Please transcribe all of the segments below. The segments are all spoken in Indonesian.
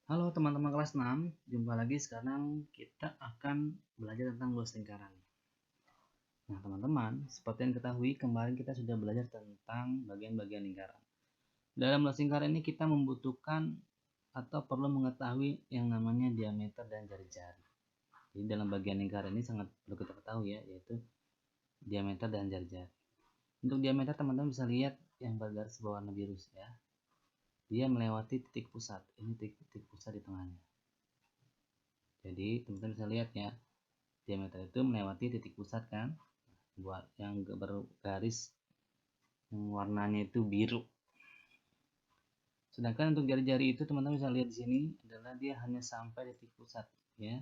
Halo teman-teman kelas 6, jumpa lagi. Sekarang kita akan belajar tentang luas lingkaran. Nah teman-teman, seperti yang ketahui kemarin kita sudah belajar tentang bagian-bagian lingkaran. Dalam luas lingkaran ini kita membutuhkan atau perlu mengetahui yang namanya diameter dan jari-jari. Jadi dalam bagian lingkaran ini sangat perlu kita ketahui ya, yaitu diameter dan jari-jari. Untuk diameter teman-teman bisa lihat yang bergaris berwarna biru ya. Dia melewati titik pusat. Ini titik pusat di tengahnya. Jadi teman-teman bisa lihat ya, diameter itu melewati titik pusat kan, buat yang bergaris yang warnanya itu biru. Sedangkan untuk jari-jari itu teman-teman bisa lihat di sini adalah dia hanya sampai titik pusat ya,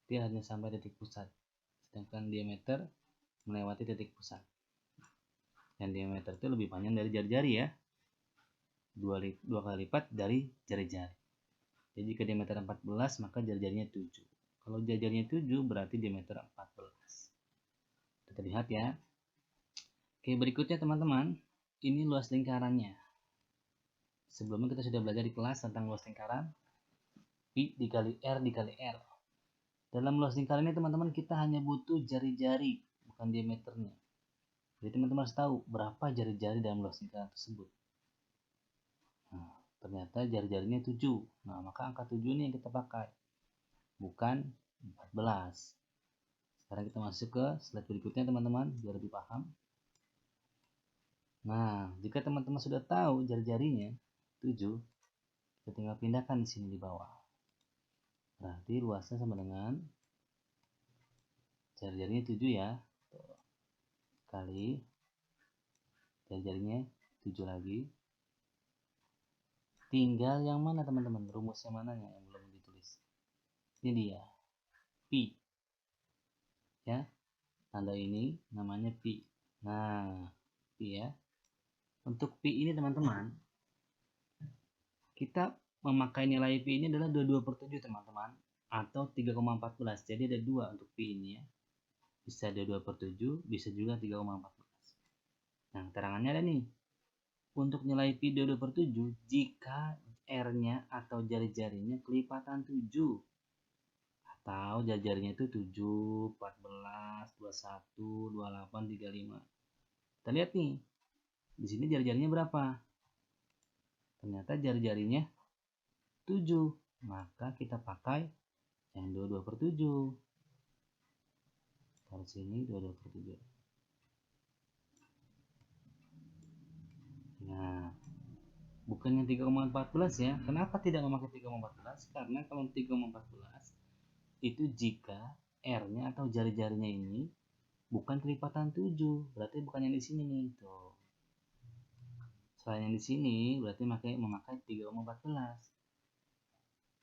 dia hanya sampai titik pusat. Sedangkan diameter melewati titik pusat. Dan diameter itu lebih panjang dari jari-jari ya, dua kali lipat dari jari-jari. Jadi jika diameter 14 maka jari-jarinya 7. Kalau jari-jarinya 7 berarti diameter 14. Kita lihat ya. Oke, berikutnya teman-teman, ini luas lingkarannya. Sebelumnya kita sudah belajar di kelas tentang luas lingkaran, Pi dikali R dikali R. Dalam luas lingkaran ini teman-teman kita hanya butuh jari-jari, bukan diameternya. Jadi teman-teman harus tahu berapa jari-jari dalam luas lingkaran tersebut. Nah, ternyata jari-jarinya 7. Nah, maka angka 7 ini yang kita pakai, bukan 14. Sekarang kita masuk ke slide berikutnya teman-teman, biar lebih paham. Nah, jika teman-teman sudah tahu jari-jarinya 7, kita tinggal pindahkan di sini di bawah. Berarti luasnya sama dengan jari-jarinya 7 ya. Kali jari-jarinya 7 lagi. Tinggal yang mana teman-teman? Rumusnya mananya yang belum ditulis? Ini dia. Pi. Ya. Tanda ini namanya pi. Nah, pi ya. Untuk pi ini teman-teman, kita memakai nilai pi ini adalah 22/7 teman-teman, atau 3,14. Jadi ada 2 untuk pi ini ya. Bisa ada 2/7, bisa juga 3,14. Nah, keterangannya ada nih. Untuk nilai pi 22/7 jika R-nya atau jari-jarinya kelipatan 7. Atau jari-jarinya itu 7, 14, 21, 28, 35. Kita lihat nih. Di sini jari-jarinya berapa? Ternyata jari-jarinya 7. Maka kita pakai yang 22/7. Taruh sini 22/7. Nah, bukannya 3,14 ya. Kenapa tidak memakai 3,14? Karena kalau 3,14 itu jika R-nya atau jari-jarinya ini bukan kelipatan 7, berarti bukan yang di sini nih. Tuh. Selain yang di sini berarti memakai 3,14.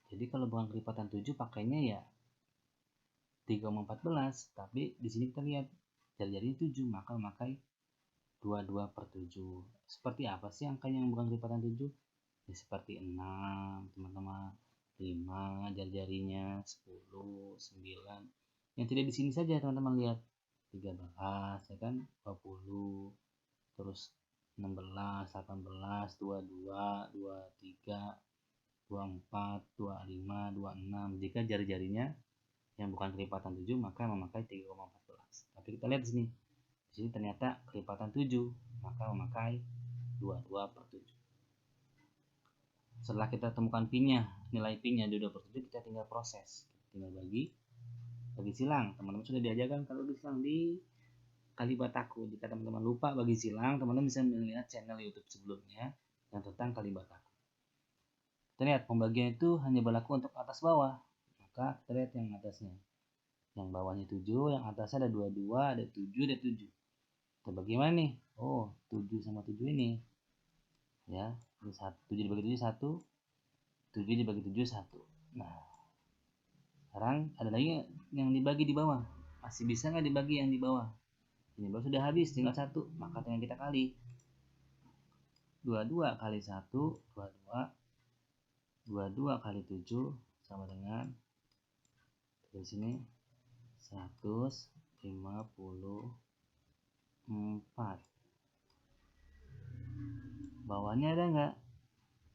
Jadi kalau bukan kelipatan 7 pakainya ya 3,14, tapi di sini kita lihat jari-jarinya 7, maka memakai 22/7. Seperti apa sih angkanya yang bukan kelipatan 7? Ya, seperti 6 teman-teman, 5 jari-jarinya, 10, 9. Yang tidak di sini saja teman-teman lihat, 13 ya kan, 20, terus 16, 18, 22, 23, 24, 25, 26. Jika jari-jarinya yang bukan kelipatan 7 maka memakai 3,14. Tapi kita lihat di sini. Di sini ternyata kelipatan 7, maka memakai 22/7. Setelah kita temukan pi-nya, nilai pi-nya 22/7, kita tinggal proses. Tinggal bagi silang. Teman-teman sudah diajarkan kalau bagi silang di Kalibataku. Jika teman-teman lupa bagi silang, teman-teman bisa melihat channel YouTube sebelumnya yang tentang Kalibataku. Kita lihat pembagian itu hanya berlaku untuk atas bawah. Maka kita lihat yang atasnya. Yang bawahnya 7, yang atasnya ada 22, ada 7, ada 7. Kita bagi mana nih? Oh, 7 sama 7 ini. Ya, 7 dibagi 7 1, 7 dibagi 7 1. Nah, sekarang ada lagi yang dibagi di bawah. Masih bisa nggak dibagi yang di bawah? Ini baru sudah habis, tinggal 1. Maka tinggal kita kali. 22 kali 1, 22. 22 kali 7 sama dengan di sini 154. Bawahnya ada nggak?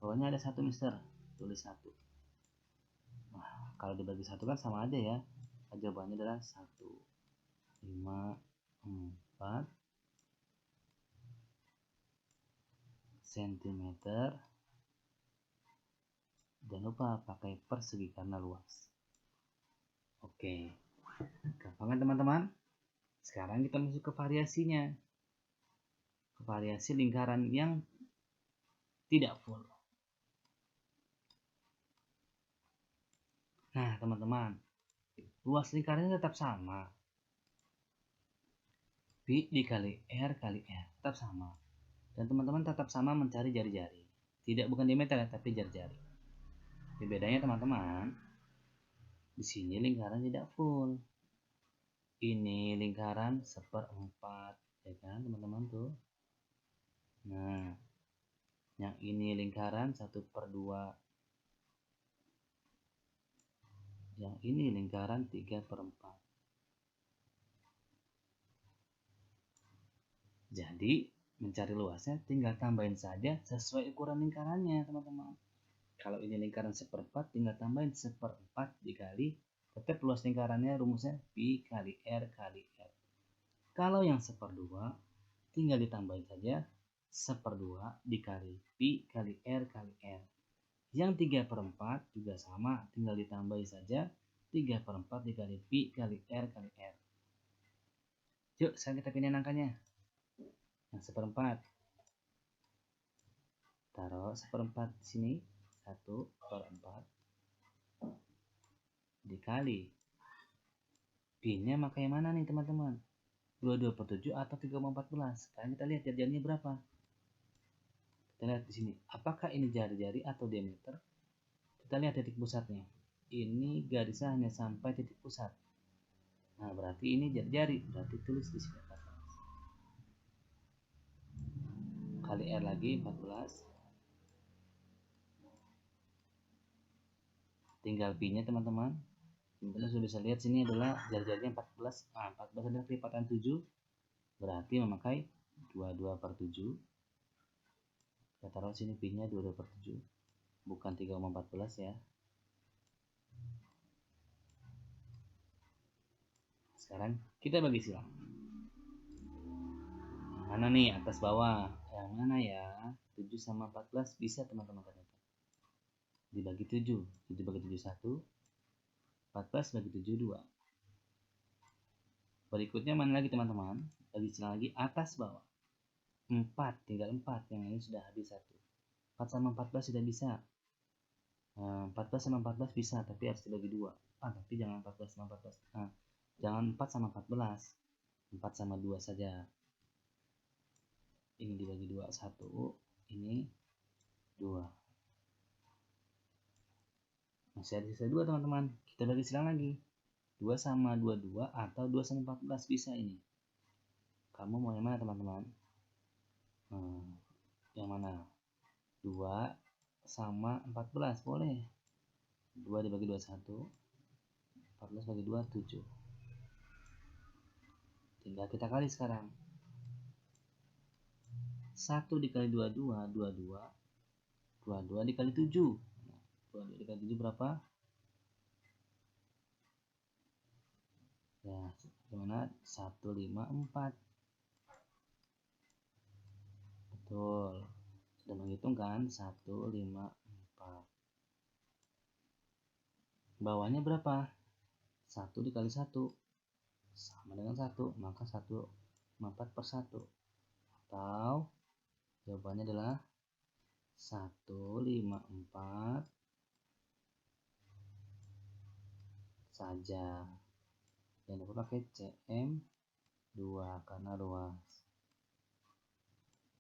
Bawahnya ada 1 mister. Tulis 1. kalau dibagi 1 kan sama aja ya. Jawabannya adalah 154 cm. Jangan lupa pakai persegi karena luas. Oke, gampang kan teman-teman? Sekarang kita masuk ke variasinya. Ke variasi lingkaran yang tidak full. Nah teman-teman, luas lingkarannya tetap sama. Pi dikali R kali R tetap sama. Dan teman-teman tetap sama mencari jari-jari. Tidak bukan diameter ya, tapi jari-jari. Bedanya teman-teman, di sini lingkaran tidak full. Ini lingkaran 1/4, ya kan teman-teman tuh. Nah, yang ini lingkaran 1/2. Yang ini lingkaran 3/4. Jadi mencari luasnya tinggal tambahin saja sesuai ukuran lingkarannya teman-teman. Kalau ini lingkaran 1/4, tinggal tambahin 1/4 dikali, tetap luas lingkarannya rumusnya pi kali R kali R. Kalau yang 1/2, tinggal ditambahin saja 1/2 dikali pi kali R kali R. Yang 3/4 juga sama, tinggal ditambahin saja 3/4 dikali pi kali R kali R. Yuk sekarang kita pindahin angkanya. Yang 1/4, taruh 1/4 di sini, 1/4 dikali pi-nya maka yang mana nih teman-teman, 22/7 atau 3,14. Sekarang kita lihat jari-jarinya berapa. Kita lihat di sini, apakah ini jari-jari atau diameter. Kita lihat titik pusatnya, ini garisnya hanya sampai titik pusat. Nah berarti ini jari-jari, berarti tulis di sini 14 kali R lagi 14, tinggal pi-nya teman-teman. Kita sudah bisa lihat sini adalah jari-jarinya 14. Nah, 14 adalah kelipatan 7, berarti memakai 22/7. Kita taruh sini pi-nya 22/7, bukan 3,14 ya. Sekarang kita bagi silang. Mana nih atas bawah? Yang mana ya? 7 sama 14 bisa teman-teman ternyata. Dibagi 7, 7 bagi 7 1, 14 bagi 7 2. Berikutnya mana lagi teman-teman? Bagi silang lagi atas bawah. 4, tinggal 4, yang ini sudah habis 1. 4 sama 14 sudah bisa. 14 sama 14 bisa, tapi harus dibagi 2. Tapi jangan 14 sama 14. Jangan 4 sama 14. 4 sama 2 saja. Ini dibagi 2, 1. Ini 2. Masih ada sisa 2 teman-teman. Kita bagi silang lagi. 2 sama 22 atau 2 sama 14 bisa ini. Kamu mau yang mana teman-teman? Yang mana? 2 sama 14 boleh. 2 dibagi 2 1. 14 bagi 2 7. Tinggal kita kali sekarang. 1 dikali 22 22. 22 dikali 7. 22 dikali 7 berapa? Ya, gimana? 154. Betul. Sudah menghitung kan? 154. Bawahnya berapa? 1 dikali 1 sama dengan 1, maka 1/4/1. Atau jawabannya adalah 154 saja. Jangan lupa pakai cm2 karena luas.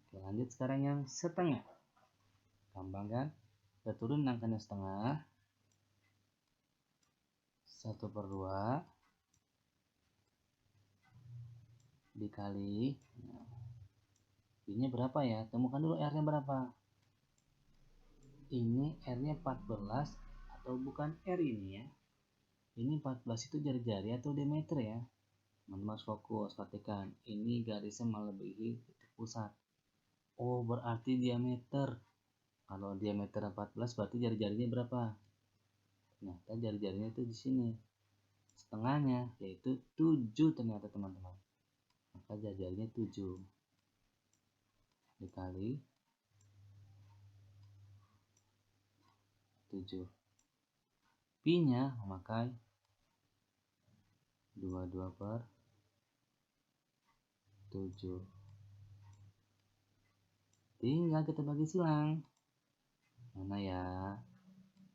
Oke, lanjut sekarang yang setengah. Gampang kan? Kita turun angkanya setengah. 1/2 dikali, ini berapa ya? Temukan dulu R nya berapa. Ini R nya 14 atau bukan R ini ya. Ini 14 itu jari-jari atau diameter ya. Teman-teman fokus, perhatikan. Ini garisnya melebihi titik pusat. Oh berarti diameter. Kalau diameter 14 berarti jari-jarinya berapa? Ternyata jari-jarinya itu di sini. Setengahnya yaitu 7 ternyata teman-teman. Maka jari-jarinya 7 dikali 7. Pi-nya memakai 22 per 7. Tinggal kita bagi silang. Mana ya?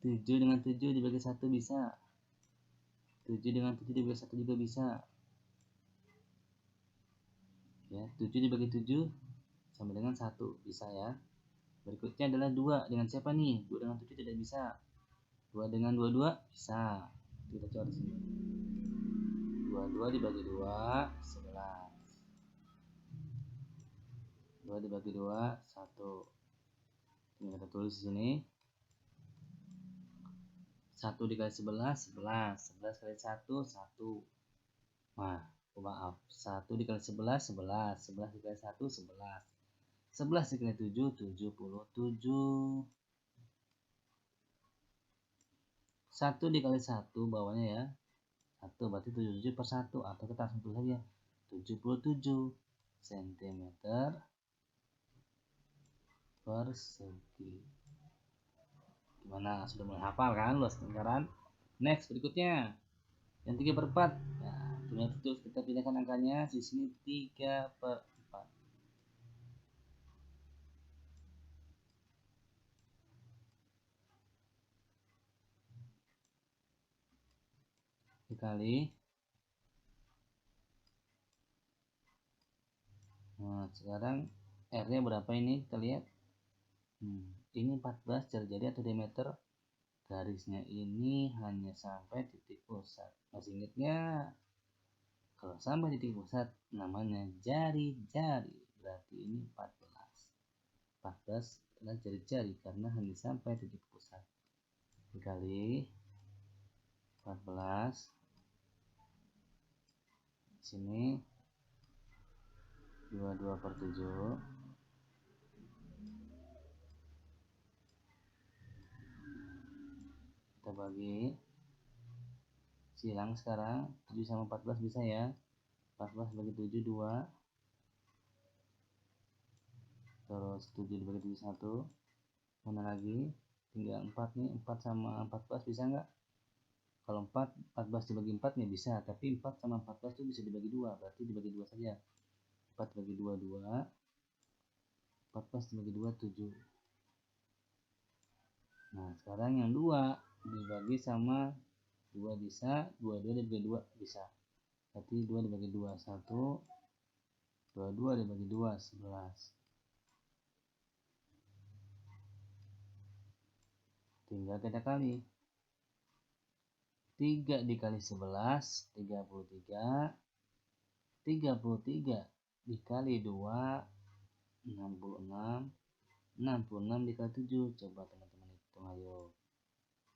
7 dengan 7 dibagi 1 bisa. 7 dengan 7 dibagi 1 juga bisa. Ya, 7 dibagi 7 sama dengan 1 bisa ya. Berikutnya adalah 2 dengan siapa nih? 2 dengan 7 tidak bisa. 2 dengan 22 bisa. Kita coret sini. 22 dibagi 2 11. 2 dibagi 2 1. Ini kita tulis di sini. 1 dikali 11 11. 11 kali 1 1. Nah, maaf. 1 dikali 11 11. 11 dikali 1 11. 11 dikali 7 77. 1 dikali 1 bawahnya ya. 1 berarti 77 per 1. Atau kita langsung tulis saja 77 cm persegi. Gimana? Sudah mulai hafal kan luas lingkaran? Next berikutnya. Yang 3 per 4. Nah, terus kita pindahkan angkanya. Di sini 3 per 4. Dikali. Nah, sekarang R-nya berapa ini? Kita lihat. Ini 14 jari-jari atau diameter. Garisnya ini hanya sampai titik pusat. Masih ingat nggak? Kalau sampai titik pusat namanya jari-jari. Berarti ini 14. 14 adalah jari-jari karena hanya sampai titik pusat. Dikali 14. Sini 22 per 7. Kita bagi silang sekarang. 7 sama 14 bisa ya. 14 bagi 7 2. Terus 7 dibagi 7 1. Mana lagi? Tinggal 4 nih. 4 sama 14 bisa nggak? Kalau 4 14 dibagi 4 nih bisa. Tapi 4 sama 14 itu bisa dibagi 2. Berarti dibagi 2 saja. 4 bagi 2 2. 14 dibagi 2 7. Nah sekarang yang 2 dibagi sama 2 bisa. 22 dibagi 2 bisa. Berarti 2 dibagi 2 1. 22 dibagi 2 11. Tinggal kita kali. 3 dikali 11 33. 33 dikali 2 66. 66 dikali 7. Coba teman-teman hitung ayo.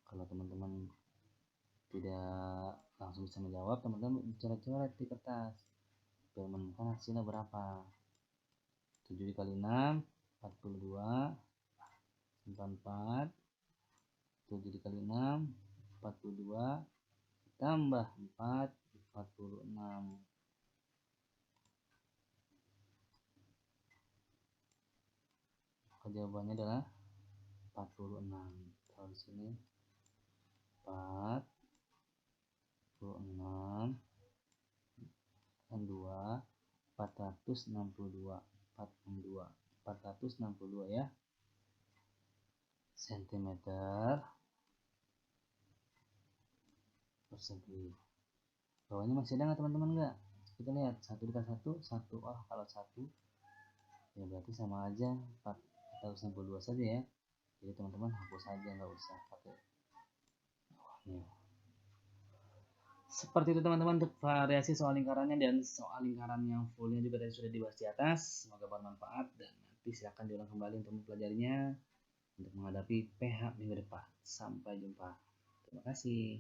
Kalau teman-teman tidak langsung bisa menjawab, teman-teman coret-coret di kertas biar menemukan hasilnya berapa. 7 dikali 6 42. 94. 7 dikali 6 42 tambah 4 46. Maka jawabannya adalah 46. Kalau di sini 46 dan 2 462 462 ya sentimeter persegi. Bawahnya masih ada nggak teman-teman? Nggak? Kita lihat 1 dikali 1 1. Oh kalau 1 ya berarti sama aja 462 saja ya. Jadi teman-teman hapus aja, nggak usah pakai bawahnya. Seperti itu teman-teman untuk variasi soal lingkarannya, dan soal lingkaran yang fullnya juga tadi sudah dibahas di atas. Semoga bermanfaat dan nanti silakan diulang kembali untuk mempelajarinya untuk menghadapi PH minggu depan. Sampai jumpa. Terima kasih.